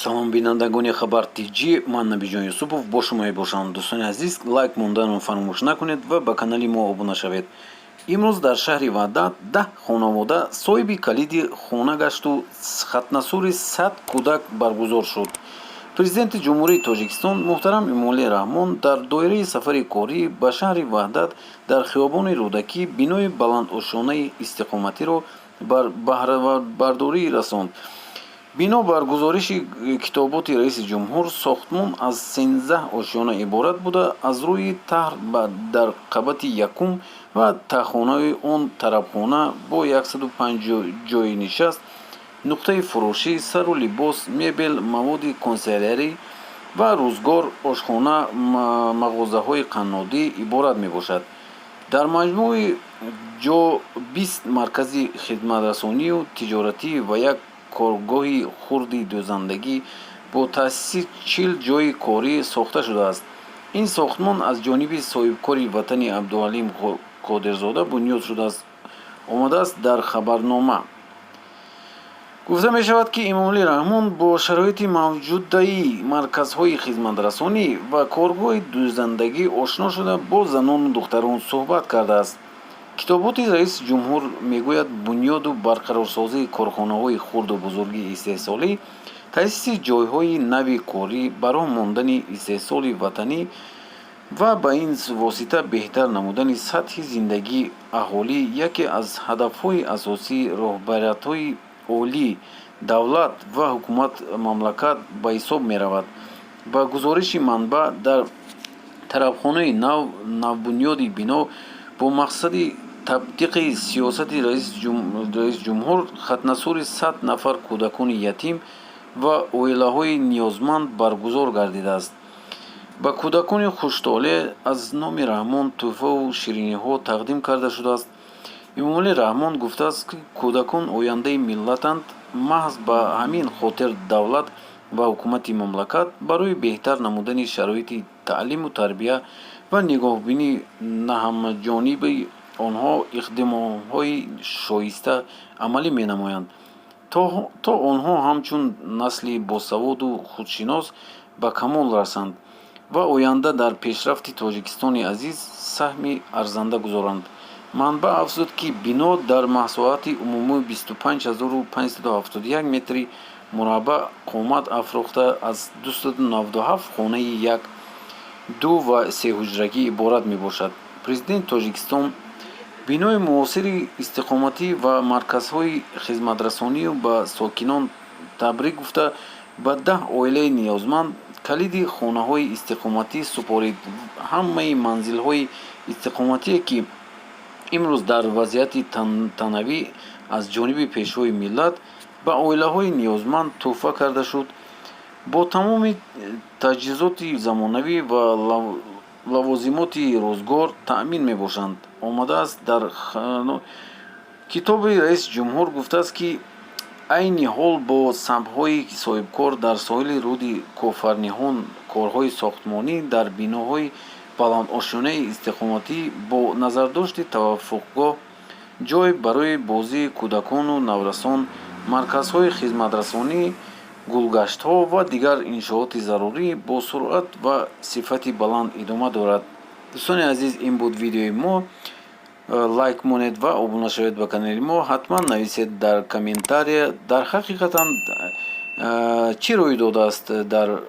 салом бинандагони хабар тиҷи, ман Набиҷон Юсупов бо шумо мебошам. Дӯстони азиз, лайк монданро фаромӯш накунед ва ба канали мо обуна шавед. имрӯз дар шаҳри Ваҳдат 10 хонавода соҳиби калиди хона гашту хатнасури 100 кӯдак баргузор шуд. Президенти ҷумҳурии Тоҷикистон муҳтарам Эмомалӣ Раҳмон дар доираи сафари корӣ ба шаҳри Ваҳдат дар хиёбони Рӯдакӣ бинои баландошонаи истиқоматиро бар баҳравардорӣ расонд. бино бар гузориши китоботи раиси ҷумҳур, сохтмон аз 13 ошёна иборат буда, аз рӯи таҳр дар қабати якум ва таҳхонаи он тарабхона бо 105 ҷойи нишаст, нуқтаи фурӯшӣ, сару либос, мебел, маводи консервярӣ ва рӯзгор, ошхона, мағозаҳои қаннодӣ иборат мебошад. дар маҷмӯи ҷо 20 маркази хидматрасонию тиҷоратӣ ва як коргоҳи хурди дӯзандагӣ бо таъсиси 40 ҷойи корӣ сохта шудааст. ин сохтмон аз ҷониби соҳибкори ватани Абдуҳалим Қодирзода бунёд шудааст, омадааст дар хабарнома. гуфта мешавад, ки Эмомалӣ Раҳмон бо шароити мавҷудаи марказҳои хизматрасонӣ ва коргоҳи дӯзандагӣ ошно шуда, бо занону духтарон суҳбат кардааст. китоботи раиси ҷумҳур мегӯяд, бунёду барқарорсозии корхонаҳои хурду бузурги истеҳсолӣ, таъсиси ҷойҳои нави корӣ, бароҳ мондани истеҳсоли ватанӣ ва ба ин восита беҳтар намудани сатҳи зиндагии аҳолӣ яке аз ҳадафҳои асосии роҳбариятҳои олии давлат ва ҳукумат мамлакат ба ҳисоб меравад. ба гузориши манбаъ, дар тарабхонаи навбунёди бино бо мақсади татбиқи сиёсати раиси ҷумҳур хатнасури 100 нафар кӯдакони ятим ва оилаҳои ниёзманд баргузор гардидааст. ба кӯдакони хуштоле аз номи Раҳмон тӯҳфаву шириниҳо тақдим карда шудааст. Эмомалӣ Раҳмон гуфтааст, ки кӯдакон ояндаи миллатанд. маҳз ба ҳамин хотир давлат ва ҳукумати мамлакат барои беҳтар намудани шароити таълиму тарбия ва нигоҳубини наҳамаҷониби онҳо иқдомҳои шоиста амалӣ менамоянд, то онҳо ҳамчун насли босаводу худшинос ба камол расанд ва оянда дар пешрафти Тоҷикистони азиз саҳми арзанда гузоранд. манбаъ афзуд, ки бино дар маҳсулоти умумӣ 25571 метри мураббаъ қомат афрохта аз 297 хонаи 1, 2 ва 3 ҳуҷрагӣ иборат мебошад. Президенти Тоҷикистон бинои муосири истиқоматӣ ва марказҳои хизматрасонию ба сокинон табрик гуфта, ба 10 оилаи ниёзманд калиди хонаҳои истиқоматӣ супорид. ҳамаи манзилҳои истиқоматие, ки имрӯз дар вазъияти танавӣ аз ҷониби пешвои миллат ба оилаҳои ниёзманд тӯҳфа карда шуд, бо тамоми таҷҳизоти замонавӣ ва лавозимоти рӯзгор таъмин мебошанд, омадааст. дар китоби раиси ҷумҳур гуфтааст, ки айни ҳол бо самтҳои соҳибкор дар соҳили руди Кофарниҳон, корҳои сохтмонӣ дар биноҳои баландошонаи истиқоматӣ бо назардошти таваффуқгоҳ, ҷой барои бозии кӯдакону наврасон, марказҳои хизматрасонӣ, гулгаштҳо ва дигар иншооти зарурӣ бо суръат ва сифати баланд идома дорад. дӯстони азиз, ин буд видеои мо. лайк монед ва обуна шавед ба канали мо. ҳатман нависед дар комментария дар ҳақиқатан чӣ рӯй додааст дар